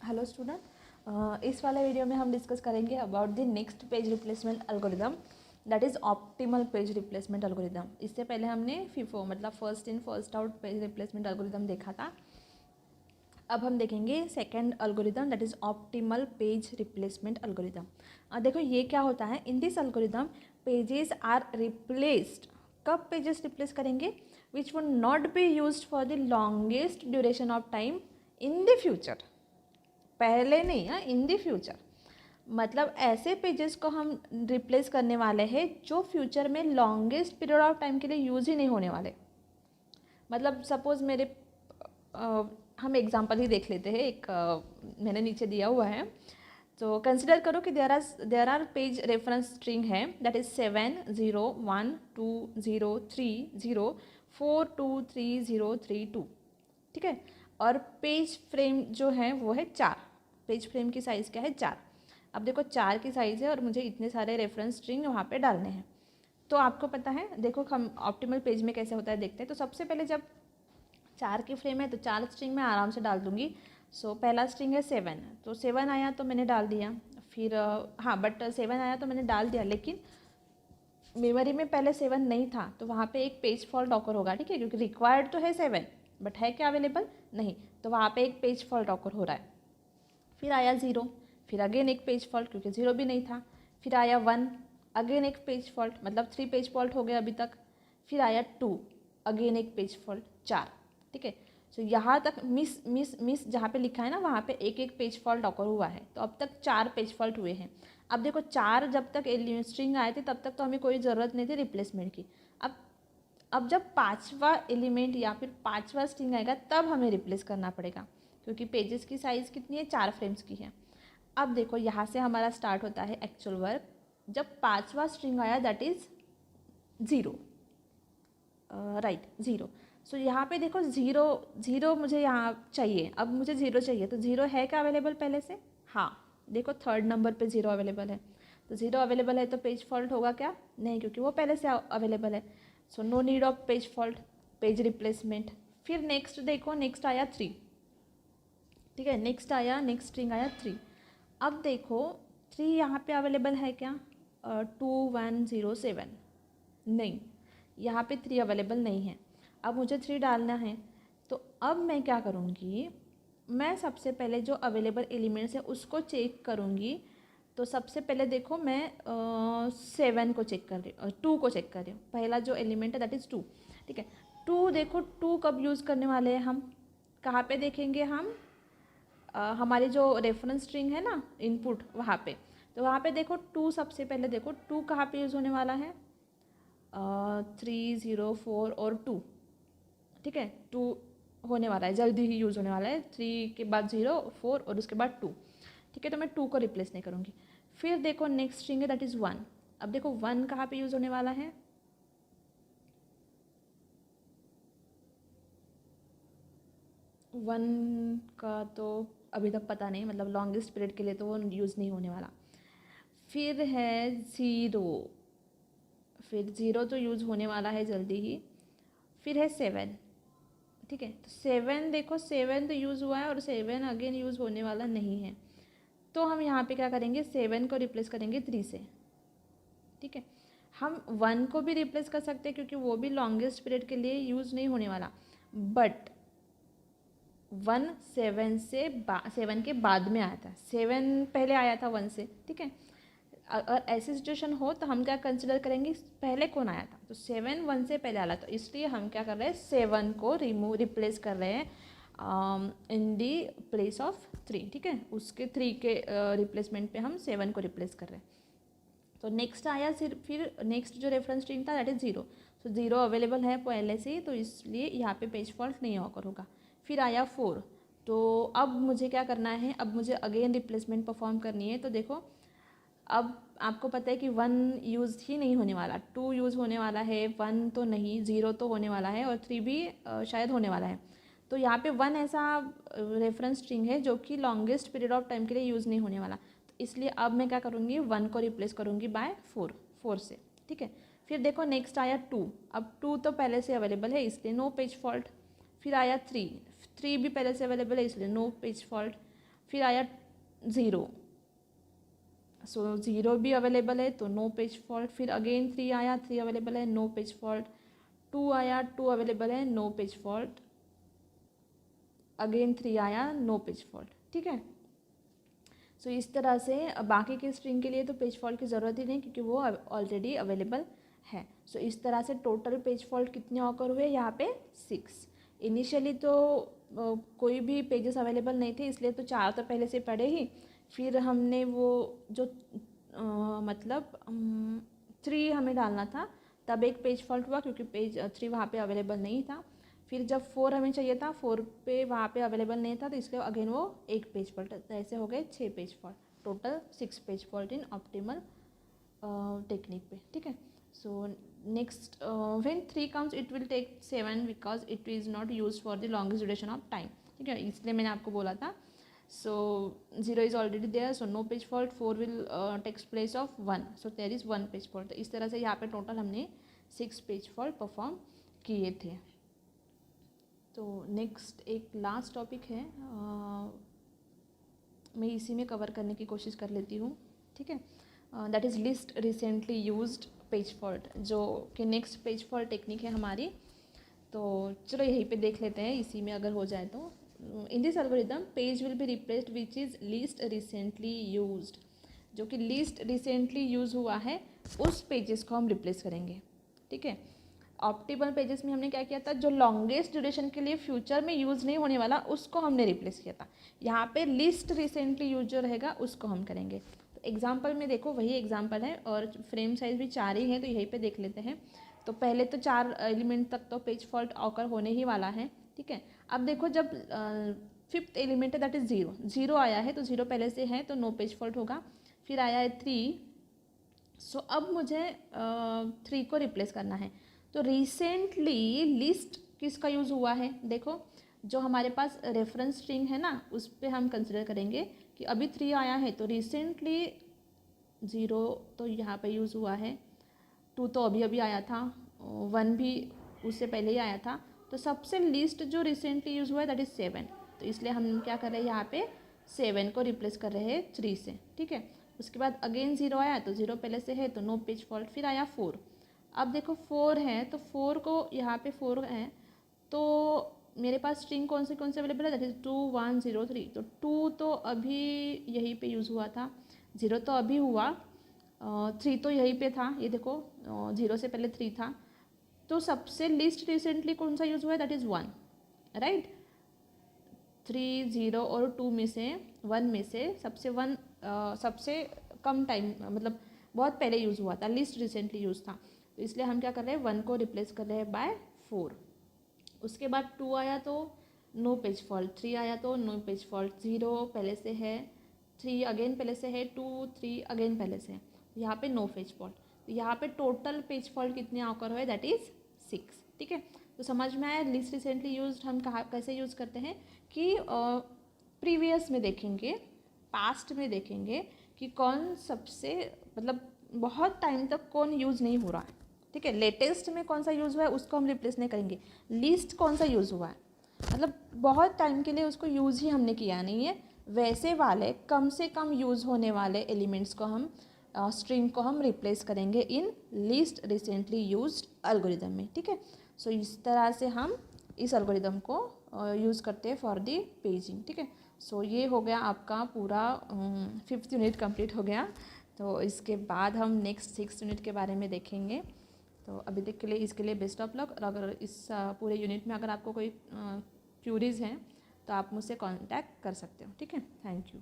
Hello student, इस वाले video में हम डिस्कस करेंगे about the next page replacement algorithm, that is optimal page replacement algorithm. इससे पहले हमने फीफो मतलब first in first out page replacement algorithm देखा था। अब हम देखेंगे second algorithm, that is optimal page replacement algorithm. देखो ये क्या होता है, in this algorithm pages are replaced. कब पेजेस रिप्लेस करेंगे? Which would not be used for the longest duration of time in the future. पहले नहीं, हाँ, इन द फ्यूचर। मतलब ऐसे पेजेस को हम रिप्लेस करने वाले हैं जो फ्यूचर में लॉन्गेस्ट पीरियड ऑफ टाइम के लिए यूज़ ही नहीं होने वाले। मतलब सपोज़ हम एग्जांपल ही देख लेते हैं। मैंने नीचे दिया हुआ है, तो कंसिडर करो कि there are page reference string है, दैट इज़ 70120304232 ठीक है। और पेज फ्रेम जो है वो है 4। पेज फ्रेम की साइज़ क्या है? 4। अब देखो 4 की साइज़ है और मुझे इतने सारे रेफरेंस स्ट्रिंग वहाँ पे डालने हैं। तो आपको पता है, देखो हम ऑप्टिमल पेज में कैसे होता है देखते हैं। तो सबसे पहले जब 4 की फ्रेम है तो 4 स्ट्रिंग मैं आराम से डाल दूँगी। सो पहला स्ट्रिंग है 7, तो 7 आया तो मैंने डाल दिया। फिर हाँ, बट 7 आया तो मैंने डाल दिया, लेकिन मेमोरी में पहले 7 नहीं था, तो वहाँ पे एक पेज फॉल्ट ऑकर होगा, ठीक है, क्योंकि रिक्वायर्ड तो है 7 बट है क्या अवेलेबल? नहीं, तो वहाँ पे एक पेज फॉल्ट ऑकर हो रहा है। फिर आया 0, फिर अगेन एक पेज फॉल्ट क्योंकि 0 भी नहीं था। फिर आया 1, अगेन एक पेज फॉल्ट, मतलब 3 पेज फॉल्ट हो गए अभी तक। फिर आया 2, अगेन एक पेज फॉल्ट, 4, ठीक है। तो यहाँ तक मिस जहाँ पे लिखा है ना, वहाँ पे एक एक पेज फॉल्ट ऑकर हुआ है, तो अब तक 4 पेज फॉल्ट हुए हैं। अब देखो 4 जब तक स्ट्रिंग आए थे तब तक तो हमें कोई ज़रूरत नहीं थी रिप्लेसमेंट की। अब जब 5वां एलिमेंट या फिर 5वां स्ट्रिंग आएगा तब हमें रिप्लेस करना पड़ेगा, क्योंकि पेजेस की साइज़ कितनी है? 4 फ्रेम्स की है। अब देखो यहाँ से हमारा स्टार्ट होता है एक्चुअल वर्क। जब 5वां स्ट्रिंग आया दैट इज़ 0, राइट, 0। सो यहाँ पे देखो 0 मुझे यहाँ चाहिए। अब मुझे 0 चाहिए, तो 0 है क्या अवेलेबल पहले से? हाँ, देखो थर्ड नंबर पे 0 अवेलेबल है। तो 0 अवेलेबल है तो पेज फॉल्ट होगा क्या? नहीं, क्योंकि वो पहले से अवेलेबल है। So no need of page fault, page replacement. फिर नेक्स्ट देखो, नेक्स्ट आया 3, ठीक है। नेक्स्ट स्ट्रिंग आया 3। अब देखो 3 यहाँ पे अवेलेबल है क्या? 2107, नहीं, यहाँ पे 3 अवेलेबल नहीं है। अब मुझे 3 डालना है, तो अब मैं क्या करूँगी? मैं सबसे पहले जो अवेलेबल एलिमेंट्स है उसको चेक करूँगी। तो सबसे पहले देखो मैं 7 को चेक कर रही हूँ, 2 को चेक कर रही हूँ। पहला जो एलिमेंट है दैट इज़ 2, ठीक है। 2 देखो, 2 कब यूज़ करने वाले हैं हम? कहाँ पे देखेंगे हम? हमारी जो रेफरेंस स्ट्रिंग है ना, इनपुट, वहाँ पे। तो वहाँ पे देखो 2, सबसे पहले देखो 2 कहाँ पे यूज़ होने वाला है? 304 और 2, ठीक है। 2 होने वाला है, जल्दी ही यूज़ होने वाला है। 3 के बाद 0, 4 और उसके बाद 2, ठीक है। तो मैं 2 को रिप्लेस नहीं करूँगी। फिर देखो नेक्स्ट स्ट्रिंग है दैट इज़ 1। अब देखो 1 कहाँ पे यूज़ होने वाला है? 1 का तो अभी तक पता नहीं, मतलब लॉन्गेस्ट पीरियड के लिए तो वो यूज़ नहीं होने वाला। फिर है 0, फिर 0 तो यूज़ होने वाला है जल्दी ही। फिर है 7, ठीक है। तो 7 देखो, 7 तो यूज़ हुआ है और 7 अगेन यूज़ होने वाला नहीं है। तो हम यहाँ पे क्या करेंगे? 7 को रिप्लेस करेंगे 3 से, ठीक है। हम 1 को भी रिप्लेस कर सकते हैं क्योंकि वो भी लॉन्गेस्ट पीरियड के लिए यूज़ नहीं होने वाला। बट 1 7 के बाद में आया था, 7 पहले आया था 1 से, ठीक है। अगर ऐसी सिचुएशन हो तो हम क्या कंसिडर करेंगे? पहले कौन आया था? तो 7 1 से पहले आया था, इसलिए हम क्या कर रहे हैं? 7 को रिप्लेस कर रहे हैं इन दी प्लेस ऑफ 3, ठीक है। उसके 3 के रिप्लेसमेंट पे हम 7 को रिप्लेस कर रहे हैं। तो नेक्स्ट आया फिर नेक्स्ट जो रेफरेंस स्ट्रिंग था दैट इज़ 0। तो 0 अवेलेबल है पहले से, तो इसलिए यहाँ पे पेज फॉल्ट नहीं ऑकर होगा। फिर आया 4, तो अब मुझे क्या करना है? अब मुझे अगेन रिप्लेसमेंट परफॉर्म करनी है। तो देखो अब आपको पता है कि 1 यूज़ ही नहीं होने वाला, 2 यूज़ होने वाला है, 1 तो नहीं, 0 तो होने वाला है और 3 भी शायद होने वाला है। तो यहाँ पे 1 ऐसा रेफरेंस स्ट्रिंग है जो कि लॉन्गेस्ट पीरियड ऑफ टाइम के लिए यूज़ नहीं होने वाला। तो इसलिए अब मैं क्या करूँगी? 1 को रिप्लेस करूँगी बाय 4 से, ठीक है। फिर देखो नेक्स्ट आया 2। अब 2 तो पहले से अवेलेबल है इसलिए नो पेज फॉल्ट। फिर आया 3 भी पहले से अवेलेबल है इसलिए नो पेज फॉल्ट। फिर आया 0, सो 0 भी अवेलेबल है तो नो पेज फॉल्ट। फिर अगेन 3 आया, 3 अवेलेबल है, नो पेज फॉल्ट। 2 आया, 2 अवेलेबल है, नो पेज फॉल्ट। अगेन 3 आया, नो पेज फॉल्ट। ठीक है, सो इस तरह से बाकी के स्ट्रिंग के लिए तो पेज फॉल्ट की ज़रूरत ही नहीं क्योंकि वो ऑलरेडी अवेलेबल है। सो इस तरह से टोटल पेज फॉल्ट कितने ऑकर हुए यहाँ पे 6। इनिशियली तो कोई भी पेजेस अवेलेबल नहीं थे, इसलिए तो 4 तो पहले से पढ़े ही। फिर हमने वो जो मतलब 3 हमें डालना था, तब एक पेज फॉल्ट हुआ क्योंकि पेज 3 वहाँ पे अवेलेबल नहीं था। फिर जब 4 हमें चाहिए था, 4 पे वहाँ पे अवेलेबल नहीं था तो इसलिए अगेन वो एक पेज फॉल्ट, तो ऐसे हो गए 6 page fault, total 6 page fault in optimal technique पे। ठीक है, so next when 3 comes it will take 7 because it is not use for the longest duration of time. ठीक है, इसलिए मैंने आपको बोला था। So 0 is already there, so no page fault. 4 will takes place of 1, so there is 1 page fault. इस तरह से यहाँ पे टोटल हमने 6 पेज फॉल्ट परफॉर्म किए थे। तो नेक्स्ट एक लास्ट टॉपिक है, मैं इसी में कवर करने की कोशिश कर लेती हूँ। ठीक है, that is list recently used page fault, जो कि नेक्स्ट पेज फॉल्ट टेक्निक है हमारी। तो चलो यहीं पे देख लेते हैं, इसी में अगर हो जाए तो। In this algorithm page will be replaced which is least recently used, जो कि लीस्ट रिसेंटली यूज़ हुआ है उस पेजेस को हम रिप्लेस करेंगे। ठीक है, ऑप्टिमल पेजेस में हमने क्या किया था, जो लॉन्गेस्ट ड्यूरेशन के लिए फ्यूचर में यूज़ नहीं होने वाला उसको हमने रिप्लेस किया था। यहाँ पे लिस्ट रिसेंटली यूज जो रहेगा उसको हम करेंगे। तो एग्जांपल में देखो, वही एग्जांपल है और फ्रेम साइज भी 4 ही है, तो यहीं पे देख लेते हैं। तो पहले तो 4 एलिमेंट तक तो पेज फॉल्ट ऑकर होने ही वाला है। ठीक है, अब देखो जब 5th एलिमेंट है दैट इज़ 0, 0 आया है तो 0 पहले से है तो नो पेज फॉल्ट होगा। फिर आया है 3, सो अब मुझे 3 को रिप्लेस करना है। तो रिसेंटली लिस्ट किसका यूज़ हुआ है, देखो जो हमारे पास रेफरेंस स्ट्रिंग है ना, उस पर हम कंसिडर करेंगे कि अभी 3 आया है तो रिसेंटली 0 तो यहाँ पे यूज़ हुआ है, 2 तो अभी अभी आया था, 1 भी उससे पहले ही आया था। तो सबसे लिस्ट जो रिसेंटली यूज़ हुआ है दैट इज़ 7, तो इसलिए हम क्या कर रहे हैं यहाँ पे 7 को रिप्लेस कर रहे हैं 3 से। ठीक है, उसके बाद अगेन 0 आया तो 0 पहले से है तो नो पेज फॉल्ट। फिर आया 4, अब देखो 4 है तो 4 को यहाँ पे 4 है तो मेरे पास स्ट्रिंग कौन से अवेलेबल है, दैट इज़ 2 1 0 3। तो 2 तो अभी यहीं पे यूज़ हुआ था, 0 तो अभी हुआ, 3 तो यहीं पे था, ये देखो 0 से पहले 3 था। तो सबसे लिस्ट रिसेंटली कौन सा यूज़ हुआ है, दैट इज़ 1, राइट। 3 0 और 2 में से 1 में से सबसे कम टाइम मतलब बहुत पहले यूज़ हुआ था, लिस्ट रिसेंटली यूज़ था। तो इसलिए हम क्या कर रहे हैं 1 को रिप्लेस कर रहे हैं बाय 4। उसके बाद 2 आया तो नो पेज फॉल्ट, 3 आया तो नो पेज फॉल्ट, 0 पहले से है, 3 अगेन पहले से है, 2 3 अगेन पहले से है, यहाँ पे नो पेज फॉल्ट। तो यहाँ पे टोटल पेज फॉल्ट कितने ऑकर हुए, दैट इज़ 6। ठीक है, तो समझ में आया लिस्ट रिसेंटली यूज्ड हम कहाँ कैसे यूज़ करते हैं कि प्रीवियस में देखेंगे, पास्ट में देखेंगे कि कौन सबसे मतलब बहुत टाइम तक कौन यूज़ नहीं हो रहा है। ठीक है, लेटेस्ट में कौन सा यूज़ हुआ है उसको हम रिप्लेस नहीं करेंगे, लिस्ट कौन सा यूज़ हुआ है मतलब बहुत टाइम के लिए उसको यूज़ ही हमने किया नहीं है, वैसे वाले कम से कम यूज़ होने वाले एलिमेंट्स को हम स्ट्रिंग को हम रिप्लेस करेंगे in list recently used algorithm में। ठीक है, सो इस तरह से हम इस एल्गोरिदम को यूज़ करते हैं फॉर दी पेजिंग। ठीक है, सो ये हो गया आपका पूरा 5th यूनिट कंप्लीट हो गया। तो इसके बाद हम नेक्स्ट 6th यूनिट के बारे में देखेंगे। तो अभी तक के लिए इसके लिए बेस्ट ऑफ लक। और अगर इस पूरे यूनिट में अगर आपको कोई क्यूरीज़ हैं तो आप मुझसे कांटेक्ट कर सकते हो। ठीक है, थैंक यू।